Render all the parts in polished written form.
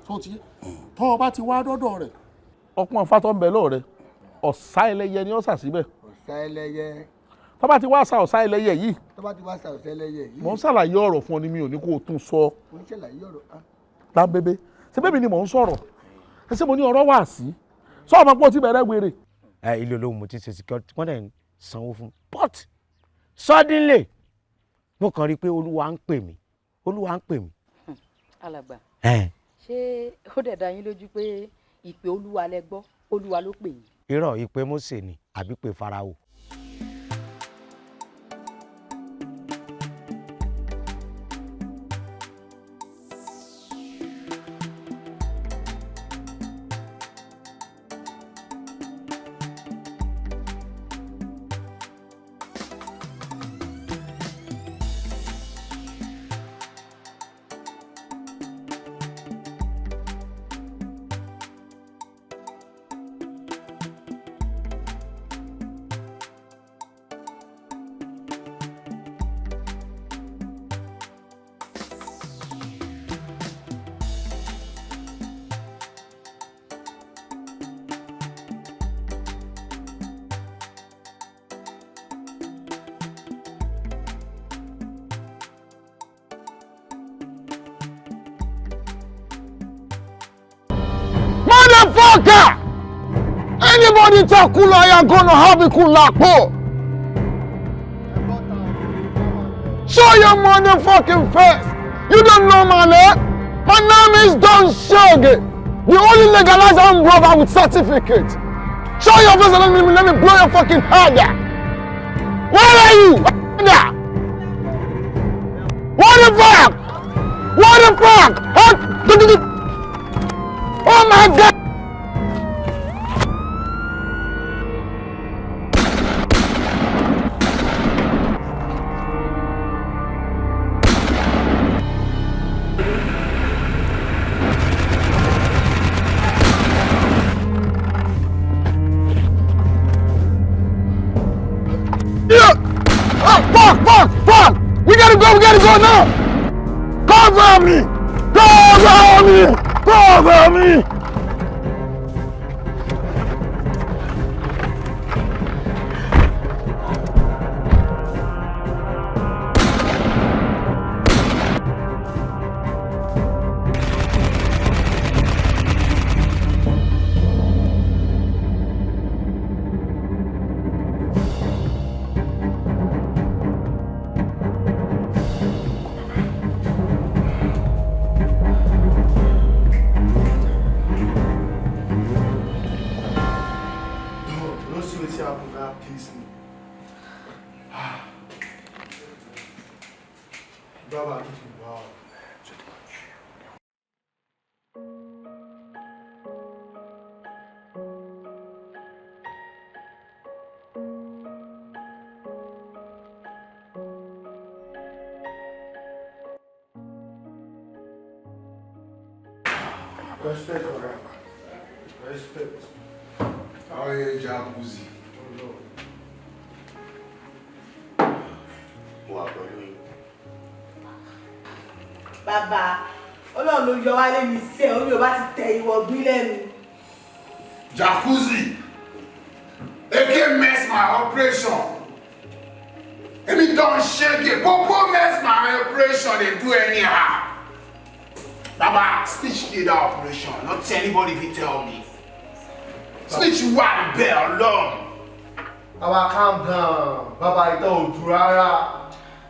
tó ti tó bá ti wá dọ́dọ̀ rẹ̀. ọpọ́n afá tó ń bẹ lọ́ọ̀ rẹ̀ ọ̀sá ẹlẹ́yẹ ni ó sà síbẹ̀. ọ̀sá ẹlẹ́yẹ. tó bá ti wá sa ọ̀sá ẹlẹ́yẹ yìí. tó bá ti wá sa ọ̀sá ẹlẹ́yẹ yìí. mò ń ṣàlàyé ọ̀rọ̀ fún ọ ni mi ò ní kó o tún sọ. mo ń ṣàlàyé ọ̀rọ̀. lábẹ́bẹ́ ṣé bẹ́ẹ̀ mi ni mò ń sọ̀rọ̀ ẹ ṣé mo ní ọ̀rọ̀ wà sí sọ ọmọ pé o ti bẹ̀rẹ̀ wèrè. ilé olóhùn mo ti ṣe security wọ́n dẹ̀ ń sanwó fún but suddenly mo kàn rí i pé olúwa ń pè mí. alàgbà ṣé ó dẹ̀ dá yín lójú pé ìpè olúwa lẹ gbọ́ olúwa ló pè yín. irọ́ ìpè Mósè ni àbí pé Fáráò. Motherfucker! Anybody talk kula, you're gonna have a kulapo. Show your motherfucking face. You don't know my name. My name is Don Shoge, the only legalized armed robber with certificate. Show your face and let me blow your fucking head out. Where are you? What the fuck? What the fuck? Oh my God! Fuck! We gotta go now! Cover me! Respect forever. Respect. How are you, Jacuzzi? Bàbá, Ọlọ́run ló yọ wá lẹ́nu iṣẹ́, orí ò bá ti tẹ ìwọ̀ gbí lẹ́nu. Jacuzzi! Eke mess my operation. Emi don shake it. Popo mess my operation, they do anyhow. Baba, speech did that operation. Not anybody if you tell me. Speech you want bell long. Baba, calm down. Baba, ita ò dùn rárá.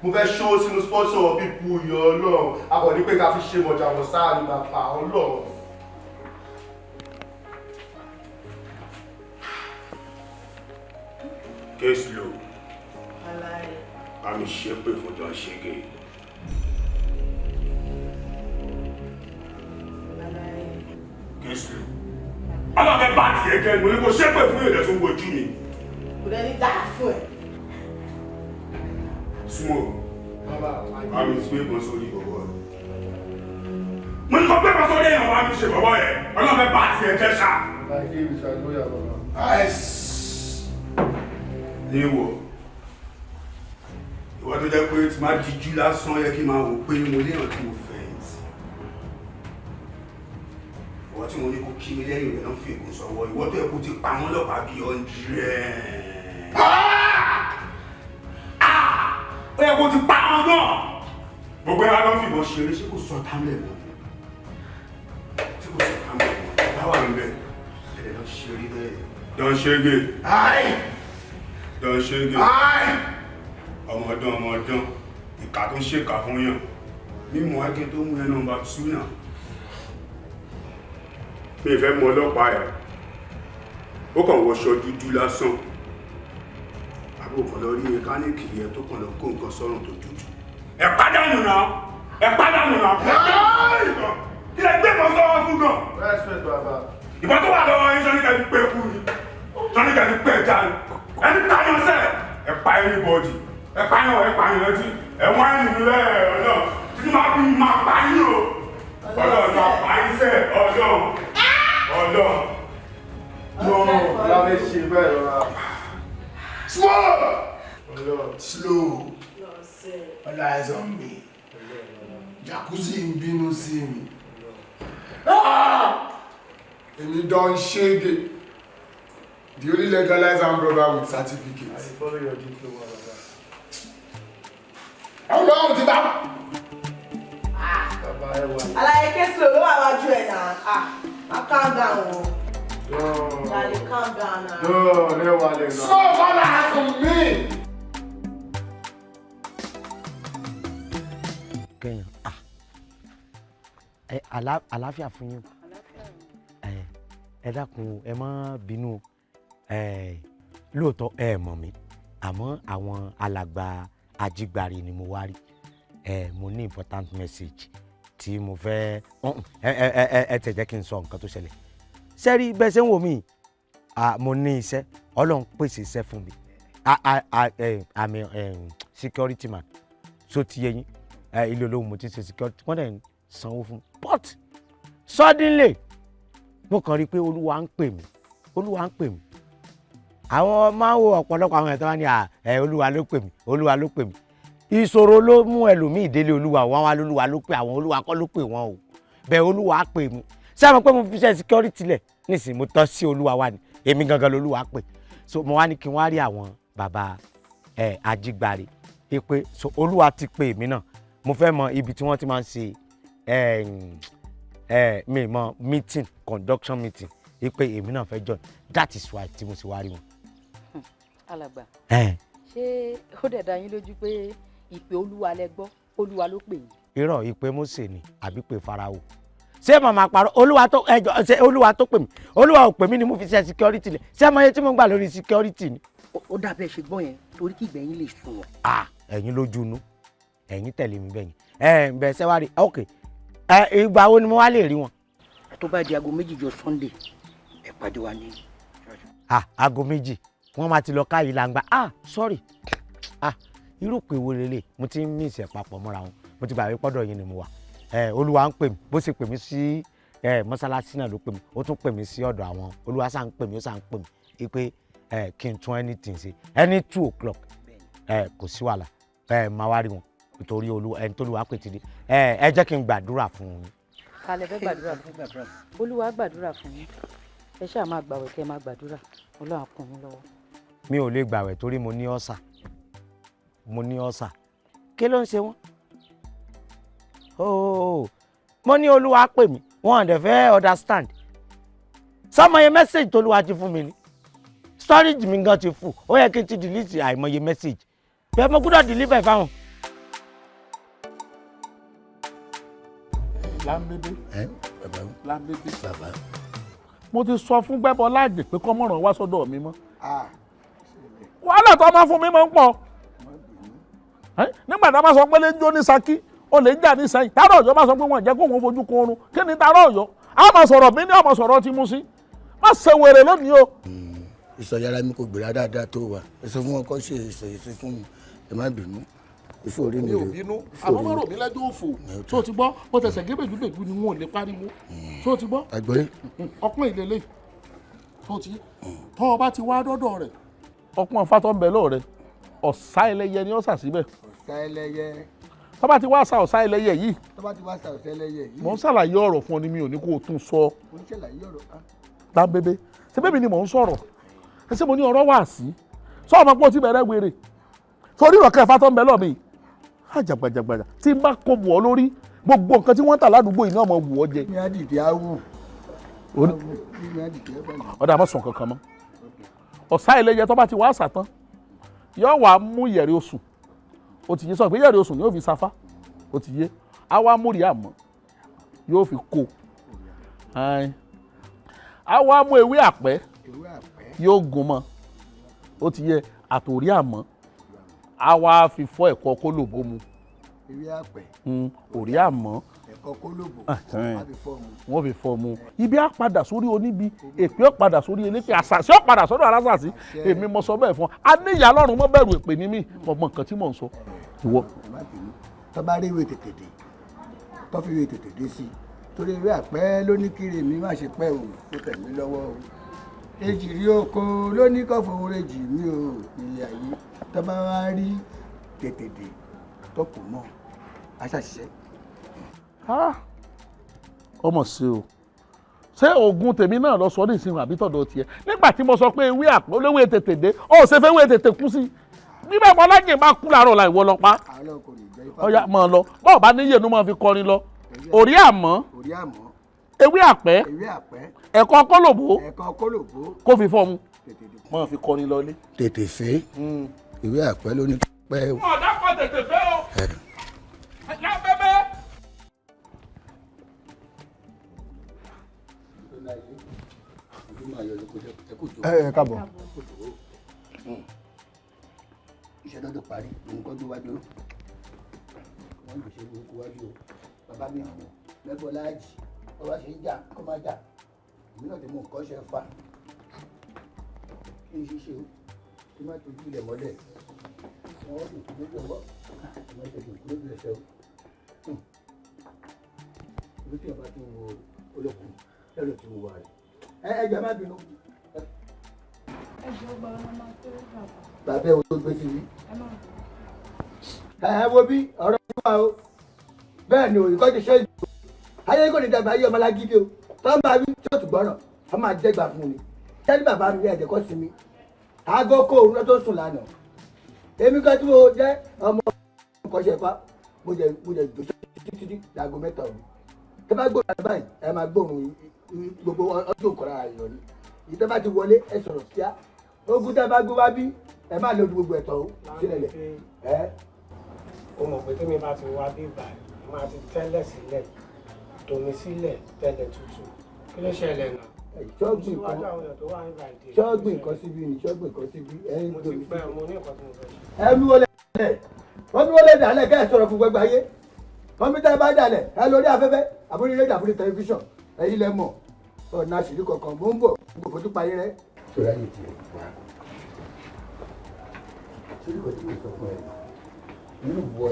Mo fẹ́ show sínú sponsor people yọ Ọlọ́run. A kò ní pé ká fi ṣe mọ̀jà mọ̀ sáà ní bàbá Ọlọ́run. Case low. I'm shaping for Don Shege. Case low. I'm not going back here again. When you go shaping for you, there's no way to me. Kò lẹ́ni dáa fún ẹ. Small. I'm in space, but sorry, Baba. When you come back, sorry, I'm in shape, Baba. I'm not going back here again, sir. I give you a lawyer, Baba. Nice. There you go. Ìwọ tó jẹ́ pé tí máa jíjú lásán yẹ kí n máa wò pé mo léèyàn tí mo fẹ̀yìntì. ìwọ tí mo ní kó kí mi lẹ́yìn rẹ̀ náà fi ègún sọ́wọ́ ìwọ tó yẹ kó ti pa wọ́n lọ́pàá bíi 100. ó yẹ kó ti pa wọ́n náà gbogbo ẹ̀rọ ló ń fìbọn ṣeré ṣé kò sọ támlẹ̀ mọ́ ṣé kò sọ támlẹ̀ mọ́ báwa ló bẹ̀ ẹ̀rẹ̀ lọ ṣeré bẹ́ẹ̀. Don ṣege don ṣege ọmọdán ìkà tó ń ṣèkà fún yàn mímọ ẹgbẹ́ tó mú ẹ nọ́mbà 2 náà mi ì fẹ́ mọ ọlọ́pàá ẹ̀ ó kàn wọṣọ dúdú lásán àbúkọ̀ lọ rí mẹkáníìkì yẹn tó kàn lọ kó nǹkan sọ́rùn tó dúdú. ẹ pàdánù náà kí lẹ gbé mọ sọ́wọ́ fún gan. ìbọn tó wà lọ́wọ́ yín sọ́níkà ti pé kú ni sọ́níkà ti pé ẹja ni ẹni tayọ sẹ́ ẹ pa ẹni bọ́ọ̀dì ẹ pààyàn lọ́tí ẹ wọ́n ẹni nílẹ̀ ọ̀nà tí máa bí máa pa yín o ọ̀dọ̀ máa pa yín sẹ́ ọ̀dọ̀. No, lábẹ́ ṣe bẹ́ẹ̀ lọ́la. Slow. All eyes on me. Jacuzzi ń bínú sí mi. Èmi don ṣege. The only legalized armed robber with certificate. I follow your diploma. Ọlọ́run ti bá. Àlàyé kéésì ló wà wájú ẹ̀ náà. Calm down o. Daddy, calm down now. No, never let go. So what happened to me? Kẹ́yìn àlàáfíà fún yín ẹ dákun ẹ má bínú lóòótọ́ ẹ mọ̀ mí àmọ́ àwọn alàgbà ajígbàre ni mo wá rí mo ní important message tí mo fẹ́ ẹ tẹ̀ jẹ́ kí n sọ nǹkan tó ṣẹlẹ̀ sẹ́rí bẹ́ẹ̀ ṣe ń wò mí mo ní iṣẹ́ Ọlọ́run pèsè iṣẹ́ fún mi àmì security man so ti yẹ yín ilé olóhùn mo ti ṣe security wọ́n dẹ̀ ń sanwó fún mi but suddenly mo kàn rí i pé olúwa ń pè mí àwọn máa ń wo ọ̀pọ̀lọpọ̀ àwọn ẹ̀tọ́ wá ní olúwa ló pè mí ìṣòro ló mú ẹlòmíì délé olúwa wọn wá lólúwa ló pè àwọn olúwa kọ́ ló pè wọ́n o bẹ́ẹ̀ olúwa pè mí ṣé àwọn pé mo fi ṣe security lẹ̀ nísìnyí mo tọ́ sí olúwa wa ni èmi gangan lolúwa pè so mo wá ní kí n wá rí àwọn bàbá ajígbàre pé so olúwa ti pè mí náà mo fẹ́ mọ ibi tí wọ́n ti máa ń ṣe mi mọ meeting conduction meeting pé èmi náà fẹ́ join that is why tí mo sì wá rí wọn. alàgbà ṣé ó dẹ̀ dá yín lójú pé ìpè olúwa lẹ gbọ́ olúwa ló pè yín. irọ́ ìpè Mósè ni àbí pè Fáráò ṣé màmá parọ́ olúwa tó ṣe olúwa tó pè mí olúwa ò pè mí ni mo fi ṣe security lẹ̀ ṣé ọmọ yẹn tí mo gbà lórí security ni. ó dàbẹ̀ ṣe gbọ́ yẹn torí kí ìgbẹ̀yìn lè sùn wọ̀n. ẹ̀yin lójú inú ẹ̀yin tẹ̀lé mi bẹ́yìn bẹ́ẹ̀ ṣe wá rí ok ìgbà wo ni mo wá lè rí wọn. tó bá di aago méjì jọ Sunday ẹ pàdé wa ní. aago méjì wọ́n máa ti lọ ká yìí làǹgbà sorry irú pé wo lélẹ̀ mo ti ń mí ìṣẹ̀ papọ̀ mọ́ra wọn mo ti gbà wí pọ́dọ̀ yín ni mo wà olúwa ń pè mí bó ṣe pè mí sí mọ́sálásí náà ló pè mí ó tún pè mí sí ọ̀dọ̀ àwọn olúwa sá ń pè mí ó sá ń pè mí pé kí n tún anything ṣe any 2 o'clock kò sí wàhálà máa wá rí wọn nítorí ẹni tó lùwà pè ti di ẹ jẹ́ kí n gbàdúrà fún un. kalẹ̀ fẹ́ gbàdúrà fún olúwa gbàdúrà fún yín ẹ ṣáà máa gbàwẹ̀ kẹ́ máa gbàdúrà ọlọ́run kún yín lọ́wọ́. mi ò lè gbàwẹ̀ torí mo ní ọ̀sà kí ló ń ṣe wọ́n mo ní olúwa pè mí wọn dẹ̀ fẹ́ understand sọmọye message tó olúwa ti fún mi ni storage mi gan ti full ó yẹ kí n ti delete àìmọye message bẹ́ẹ̀ mo gbọ́dọ̀ deliver fáwọn. Lámbébé mo ti sọ fún gbẹ́bọ láàjì pé kọ́mọ̀ràn wá sọ́dọ̀ mi mọ́ wàhálà tó máa fún mi máa ń pọ̀ nígbà tá a bá sọ pé lè jó ní Ṣakí ó lè jà ní Ṣẹ̀yìn tààrà Ọ̀yọ́ bá sọ pé wọ́n jẹ́ kó wọ́n fojú kun oorun kí ni tààrà Ọ̀yọ́ a máa sọ̀rọ̀ bí ní ọmọ sọ̀rọ̀ ti mú sí má ṣe wèrè lónìí o. ìsọyára mi kò gbéra dáadáa tó wa ẹ sọ fún wọn kó ṣe ìsọyèsí fún mi ẹ má bínú ìfòrí mi rè. mi ò bínú àmọ́ má rò mí lẹ́jọ́ òfò tó ti gbọ́ bó tẹ̀sẹ̀ gébèjúbèjú ni wọn ò lè pariwo tó ti gbọ́ àgbọ̀yé. ọpọ́n ìlélẹ̀ tó ti tọ́ ọ bá ti wá dọ́dọ̀ rẹ̀ ọpọ́n fatọ́ ń bẹ lọ́ọ̀ rẹ̀ ọ̀sá ẹlẹ́yẹ ni ó sà síbẹ̀. ọ̀sá ẹlẹ́yẹ. tó bá ti wá sa ọ̀sá ẹlẹ́yẹ yìí. tó bá ti wá sa ọ̀sá ẹlẹ́yẹ yìí. mò ń ṣàlàyé ọ̀rọ̀ fún ọ ni mi ò ní kó o tún sọ. mo ń ṣàlàyé ọ̀rọ̀ á. Dábébé ṣé bébí ni mò ń sọ̀rọ̀ ẹ ṣé mo ní ọ̀rọ̀ wà sí sọ ọmọ pé o ti bẹ̀rẹ̀ wèrè torí ìrọ̀kẹ́ ẹ̀fà tó ń bẹ lọ́ọ̀ mi àjàgbàjàgbàjà tí n bá kó bù ọ lórí gbogbo nǹkan tí wọ́n ń tà ládùúgbò yìí náà mọ̀ wù ọ jẹ. mi á dìde á wù. ọ̀dà àmọ́ sùn kankan mọ́ ọ̀sá ẹlẹ́yẹ tó bá ti wá àṣà tán yóò wá mú ìyẹ̀rẹ̀ oṣù ó ti yé sọ pé ìyẹ̀rẹ̀ oṣù ni yóò fi sáfá ó ti yé á wá múri àmọ́ yóò fi kó á wá mú ewé àpẹ́ yóò gún mọ́ ó ti yé àtòrí àmọ́ á wá fi fọ́ ẹ̀kọ́ kólòbó mu ewé àpẹ́ òrí àmọ́ ẹ̀kọ́ kólòbó wọ́n fi fọ́ mu ibi á padà sórí oníbi èpè ó padà sórí elépe àṣàṣì ó padà sọ́dọ̀ alásàṣì èmi mo sọ bẹ́ẹ̀ fún ọ a ní ìyá lọ́rùn mọ́ bẹ̀rù èpè ní mí mo mọ nǹkan tí mò ń sọ ìwọ. tó bá rí ìwé tètè dé tó fi ìwé tètè dé sí torí ewé àpẹ́ ló ní kiri mi má ṣe pẹ́ o ó tẹ̀ mí lọ́wọ́ o èjì rí oko ló ní kọ́ fowó rèjì mi o ilé ayé tó bá wá rí tètè dé tó kù mọ́ aṣàṣiṣẹ́. ọmọ sí o ṣé oògùn tèmi náà lọ sọ ní ìsinmi àbí tọ̀dọ̀ tiẹ̀ nígbà tí mo sọ pé ewé àpò olówó tètè dé ó ṣe fẹ́ ewé tètè kú sí nígbà mo lájè bá kú láàárọ̀ la ìwọ lọ pa ọyà mọ̀ lọ bọ́ọ̀ bá níyè ló máa fi kọrin lọ òrí àmọ́ ewé àpẹ́ ẹ̀kọ́ kólòbó kó fi fọ́ mu máa fi kọrin lọ ilé. tètè fẹ́ ìwé àpẹ́ ló ní pẹ́ o. ọ̀dà kan tètè fẹ́ o lábẹ́bẹ́. ẹ káàbọ̀. iṣẹ́ tó parí nǹkan tó wájú wọ́n lè ṣe burúkú wájú o bàbá mi hàn lẹ́bọ̀ láàjì wọ́n bá ṣe ń jà kó má jà èmi náà ti mú nǹkan ṣe fa kí n ṣiṣẹ́ o kí má tójú ilẹ̀ mọ́lẹ̀ wọ́n sì tún lójú ọwọ́ kí má tẹ̀sí òkú lójú ẹsẹ̀ o ibi tí ọba ti wo olókùn lẹ́nu tí mo wà rẹ̀ ẹ jẹ́ má bínú. bàbá ẹ wo tó gbé sí mi. ẹ wo bí ọ̀rọ̀ ti wà o bẹ́ẹ̀ ni òyìnbó ti ṣe ìdìbò ayé kò ní dàgbà ayé ọmọ alágídí o tó ń bá wí tí ó tún gbọ́ràn wọ́n máa jẹ́gbà fún mi tẹ́lí bàbá mi ẹ̀jẹ̀ kọ́ sí mi aago kó òun tó sùn lánàá èmi kan tí mo jẹ́ ọmọ kọ́ṣẹ́ fa mo jẹ jòjó títí láago mẹ́ta òru tẹ́ bá gbóòórùn báyìí ẹ máa gbóòórùn gbogbo ọdún òkúra ayọ̀ ni ìtẹ́ bá ti wọlé ẹ sọ̀rọ̀ kíá ogun tẹ́ bá gbé wá bí ẹ má lòdì gbogbo ẹ̀tọ́ o sílẹ̀ lẹ̀. o mọ̀ pé tẹ́mi bá ti wá bí báyìí máa ti tẹ́lẹ̀ sílẹ̀ tòmí sílẹ̀ tẹ́lẹ̀ tútù kí ló ṣẹlẹ̀ náà. ṣọ́ọ̀gbìn nǹkan síbí ni ṣọ́ọ̀gbìn nǹkan síbí ẹ̀yìn mo ti pẹ́ mo ní nǹkan tí mo fẹ́ ṣe. ẹ mi wọlé dálẹ̀ wọ́n mi wọlé dálẹ̀ kẹ́ ẹ̀ sọ̀rọ̀ fún gbogbo ayé wọ́n mi tẹ́ bá dálẹ̀ ẹ lórí afẹ́fẹ́ àbúrò rédíò àbúrò tẹlifíṣàn ẹ̀yin lẹ mọ̀ ọ̀nà àṣírí kankan mò ń bọ̀ gbogbo fojú parí rẹ. sọ̀rọ̀ ayé tiẹ̀ wá sórí kò tí kò sọ fún ẹ nínú ìwọ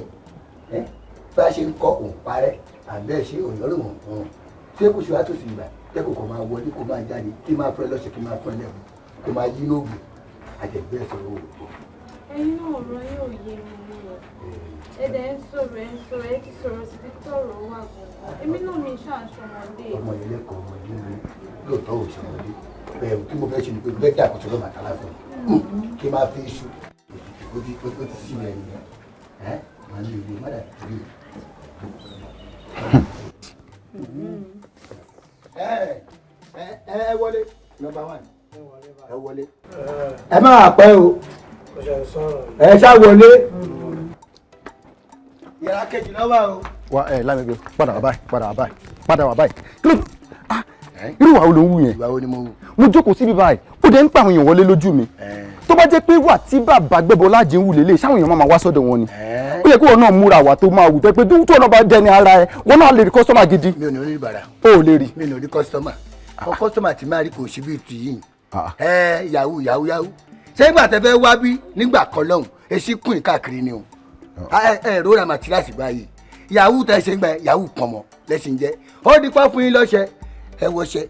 ẹ bá a ṣe ń kọ́ òun parẹ́ àbẹ́ ṣe òyìnbó òun ṣé kò ṣe wá tó sì gbà kẹ́kọ̀ọ́ kò máa wọlé kò máa jáde kí máa fẹ́ lọ́sẹ̀ kí máa fẹ́ lẹ́wọ̀n kò máa yí lóògùn àjẹgbẹ́ sọ̀rọ̀ òògùn. ẹ̀yin náà ọ̀rọ̀ yóò yé mi ní ọ ẹ̀dẹ̀ ń sọ̀rọ̀ ẹ ti sọ̀rọ̀ sí tọ̀rọ̀ wà gbọ̀ngàn èmi náà mi ṣàṣọmọdé. ọmọ ilé kan ọmọ ilé mi lóòótọ́ ò ṣọmọdé bẹ́ẹ̀ tí mo fẹ́ ṣe ni pé bẹ́ẹ̀ dà kó tó lọ́ọ́ màtálá fún mi kí máa fi iṣu ó ti sí mi ẹ̀yìn ẹ̀ máa ń lè lè má dà bí ẹ wọlé nọ́mbà 1 ẹ wọlé ẹ máa pẹ́ o ẹ ṣá wọlé yàrá kejì lọ́wọ́ o. wa ẹ lámẹgbẹ padà wà báyìí irú wa wo ló ń wù yẹn. ìwà wo ni mo wù. mo jókòó síbi báyìí ó dẹ̀ ń pa àwọn èèyàn wọlé lójú mi tó bá jẹ́ pé wà tí bàbá gbẹ́bọ láàjẹ́ ń wù lélẹ̀ sáwọn èèyàn máa wá sọ́dọ̀ wọn ni ó yẹ kí wọn náà múra wà tó máa wù tẹ́ pé tó wọn bá dẹni ara ẹ wọn náà lè rí kọ́sọ́mà gidi. mi ò ní rí bàrà. o ò lè rí. mi ò ní rí kọ́sọ́mà kọ́sọ́mà tí máa rí kò sí bí tu yìí yahoo ṣé ìgbà tẹ́ fẹ́ wá bí nígbà kan lọ́hùn èsì kùn káàkiri ni o ẹ rọra màtíráàsì báyìí yahoo tẹ́ ṣe ń gbà yahoo pọ̀nmọ́ lẹ́sìn jẹ́ ó dípá fún yín lọ́ṣẹ ẹ wọṣẹ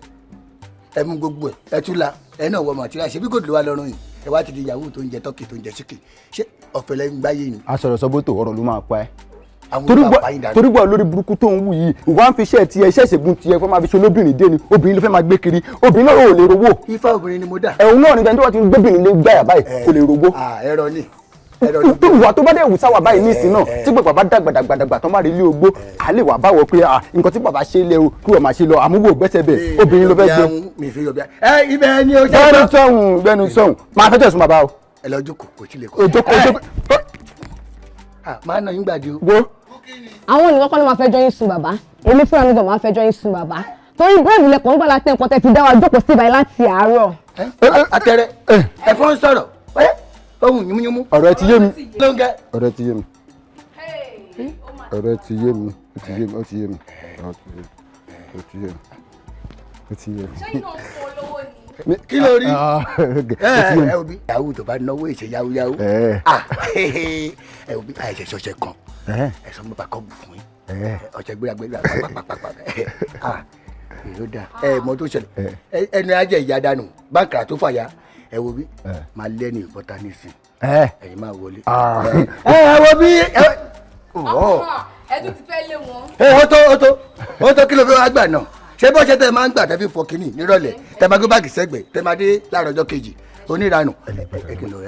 ẹ mú gbogbo ẹ tún la ẹ náà wọ màtíráàsì bí kò tó wá lọ́rùn yìí ẹ wá ti di yahoo tó ń jẹ tọ́kì tó ń jẹ síkì ṣé ọ̀fẹ́ lẹ́yìn gbáyé ni. aṣọ̀rọ̀ sọ́bótò ọ̀rọ̀ ló máa pa ẹ́ torí gbọ́ lórí burúkú tó ń wù yìí ìwà ń fi iṣẹ́ tiẹ̀ iṣẹ́ ìṣègùn tiẹ̀ fẹ́ máa fi ṣe olóbìnrin dé ni obìnrin ló fẹ́ máa gbé kiri obìnrin náà ò lè rówó. ifá obìnrin ni mo dà. ẹ̀hún náà nígbà tí wọ́n ti gbébìnrin lé gbáyà báyìí kò lè rówó. ẹ̀rọ ni tó ìwà tó bá dé ìwúsá wà báyìí ní ìsìn náà tí pé bàbá dàgbàdàgbà tó má rí ilé ogbó à lè wà báwọ̀ pé nǹkan tí bàbá ṣe lé o kí wọ́n máa ṣe lọ àmúwò gbẹ́sẹ̀ bẹ̀ obìnrin ló fẹ́ gbé. ibẹ̀ ni o ṣe bẹ́ẹ̀ni sọ̀hún máa fẹ́ tẹ̀sùn bàbá o. ẹ lọ jókòó kò tí lè kọ́. ojókòó. máa nà yín gbàdí o. àwọn ènìyàn kan ló máa fẹjọ́ yín sùn bàbá èmi fúnra mi gan máa fẹjọ́ yín sùn bàbá torí búrẹ́dì lẹ́kọ̀ọ́ ń gbà látẹ̀ nǹkan tẹ́ fi dá wa jókòó sí ibàyí láti àárọ̀. àtẹrẹ ẹ̀fọ́ ń sọ̀rọ̀ ohun yúnmúyúnmú. ọ̀rọ̀ ẹ ti yé mi. lóńgẹ. ọ̀rọ̀ ẹ ti yé mi. ọ̀rọ̀ ẹ ti yé mi. ó ti yé mi. ó ti yé mi. ó ti yé mi. ó ti yé mi. ṣé iná ń fún olówó ni. kí ló rí. ẹ òbí yahoo tó bá náwó ìṣe yahoo yahoo. ẹ òbí àìṣe ṣọṣẹ kan ẹ̀sán bàbá kan bù fún yín ọ̀ṣẹ́ gbéragbéra pàpàpàpà yóò dáa mọ tó ṣẹlẹ̀ ẹnu ajẹ́ ìyá dànù báńkà tó fàyà ẹ wo bí máa lẹ́nu ìbọ́ta nísìn ẹ̀yin máa wọlé. ẹ wo bí. ẹ tún ti fẹ́ lé wọn. ó tó kí ló fẹ́ wá gbà náà ṣé bó ṣe tẹ máa ń gbà tẹ́ fi fọ kínní nírọ̀lẹ́ tẹ máa gbé báàgì sẹ́gbẹ̀ẹ́ tẹ máa dé láàárọ̀ ọjọ́ kejì oníranù. ẹ kìlọ̀.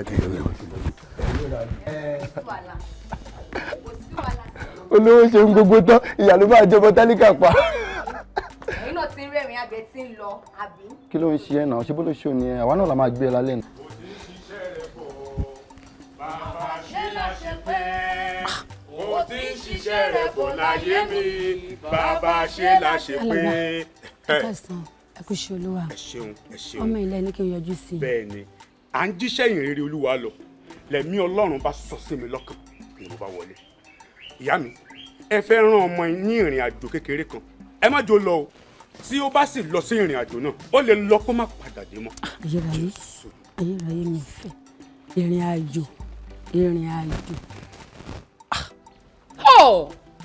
olówó ṣe ń gbogbo tán ìyá ló máa jọbọ tálíkà pa. ẹ̀yin náà ti ń rẹ́rìn àgbẹ̀ tí ń lọ àbí. kí ló ń ṣe ẹ náà ṣé bó ló ṣe òní ẹ àwa náà la máa gbé ẹ lálẹ́ nù. bàbá ṣe láṣẹ pé ó ti ń ṣiṣẹ́ rẹ̀ bọ̀ láyé mi bàbá ṣe láṣẹ pé. ẹ kú ṣe olúwa ẹ ṣeun ọmọ ilẹ̀ ní kí n yọjú sí i. bẹ́ẹ̀ ni à ń jíṣẹ́ ìrere olúwa lọ lẹ́mí ọlọ́run bá sọ sí mi lọ́kàn ni mo bá wọlé. ìyá mi ẹ fẹ́ rán ọmọ ní ìrìn àjò kékeré kan ẹ má jò lọ o tí ó bá sì lọ sí ìrìn àjò náà ó lè lọ kó má padà dé mọ́. ayérayé mi fẹ́ ìrìn àjò.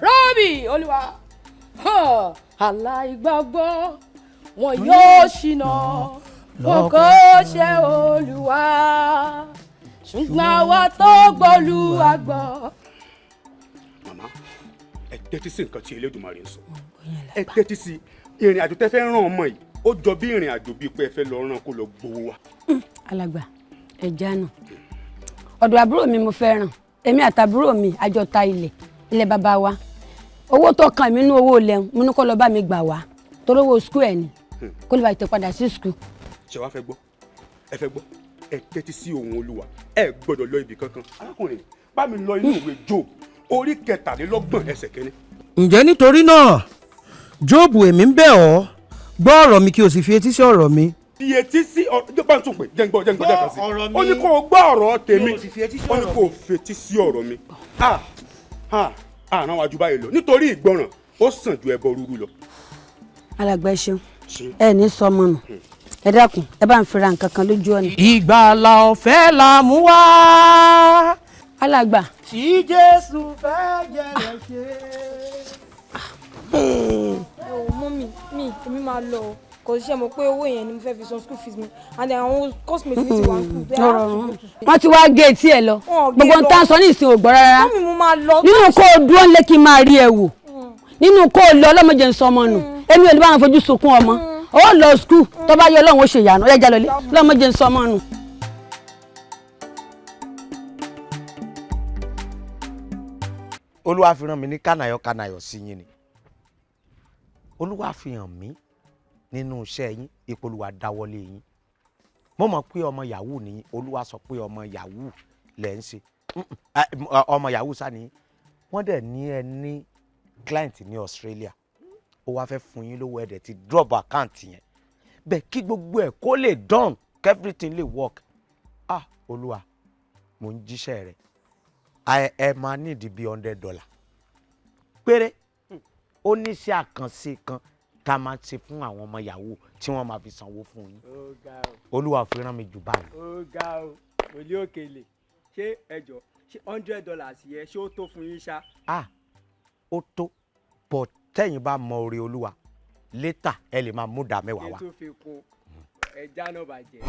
rọ́bì olúwa aláìgbàgbọ́ wọn yóò ṣìnà wọn kò ṣe olúwa ṣùgbọ́n àwa tó gbọ́lúwa gbọ́. màmá ẹ tẹ́tí sí nǹkan tí Elédùmarè ń sọ ẹ tẹ́tí sí ìrìn àjò tẹ́ fẹ́ rán ọmọ yìí ó jọ bí ìrìn àjò bíi pé ẹ fẹ́ lọ rán kó lọ gbowó wa. alàgbà ẹja náà ọ̀dọ̀ àbúrò mi mo fẹ́ ràn èmi àtàbúrò mi àjọ ta ilẹ̀ bàbá wa owó tó kàn mí nú owó ilẹ̀ mo ní kó lọ bá mi gbà wá torí owó skul ẹ̀ ni kó lè bá tẹ padà sí skul. ṣé wàá fẹ́ gbọ́ ẹ tẹ́tí sí ohùn olúwa ẹ gbọ́dọ̀ lọ ibì kankan arákùnrin bá mi lọ inú ìwé Job orí 23 ẹsẹ̀ kẹ́ni. ǹjẹ́ nítorí náà Jóòbù èmi ń bẹ̀ ọ́ gbọ́ ọ̀rọ̀ mi kí o sì fi etí sí ọ̀rọ̀ mi. fi etí sí ọ̀rọ̀ bá ń tún pé jẹ́ngbọ́ dẹ́kan sí ó ní kó o gbọ́ ọ̀rọ̀ tèmi ó ní kó o fetí sí ọ̀rọ̀ mi àrùn wájú báyìí lọ nítorí ìgbọràn ó sàn ju ẹbọ rúrú lọ. alàgbà ẹ ṣeun ẹ ní sọmọ nù ẹ dákun ẹ bá ń fira nǹkan kan lójú ọ̀nà. ìgbàlà ọ̀fẹ́ la mú wá. alàgbà. tí Jésù fẹ́ jẹ́rẹ̀ ṣe. èmi máa lọ kò sí ṣe mọ̀ pé owó yẹn ni mo fẹ́ fi san school fees mi and àwọn cosmate mi ti wà school. wọ́n ti wá gé etí ẹ̀ lọ gbogbo ń tán sọ ní ìsìn ògbọ́ rárá nínú kó o dúró lé kí n máa rí ẹ wò nínú kó o lọ ọlọ́mọdé ń sọ ọmọ nù èmi ò ní bá wọn fojú sunkún ọmọ ó lọ school tó bá yẹ ọlọ́run ó ṣe ìyànà ọ̀yẹ́jà lọlé ọlọ́mọdé ń sọ ọmọ nù. olúwa fi rán mi ní kànáyọ̀ sí yín ni olúwa fi hàn mí nínú iṣẹ́ yín ìpolúwa dáwọ́lé yín mo mọ̀ pé ọmọ yahoo ni olúwa sọ pé ọmọ yahoo lẹ̀ ń ṣe ọmọ yahoo sá ni wọ́n dẹ̀ ní ẹ ní client ní Australia ó wá fẹ́ fún yín lówó ẹ̀dẹ̀ ti drop account yẹn bẹ́ẹ̀ kí gbogbo ẹ̀ kó lè done everything lè work olúwa mo ń jíṣẹ́ rẹ̀ ẹ máa nídìí bí $100 péré ó ní sí àkànṣe kan tá a máa ṣe fún àwọn ọmọ yahoo tí wọ́n máa fi sanwó fún yín olúwa fi rán mi jù báyìí. ó ga o wòlíì òkèlè ṣé ẹjọ ṣé $100 yẹ ṣé ó tó fún yín ṣá. ó tó bọ̀ tẹ́yìn bá mọ oore olúwa létà ẹ lè máa mú ìdá mẹ́wàá wá. ètò fi kún ẹja náà bàjẹ́.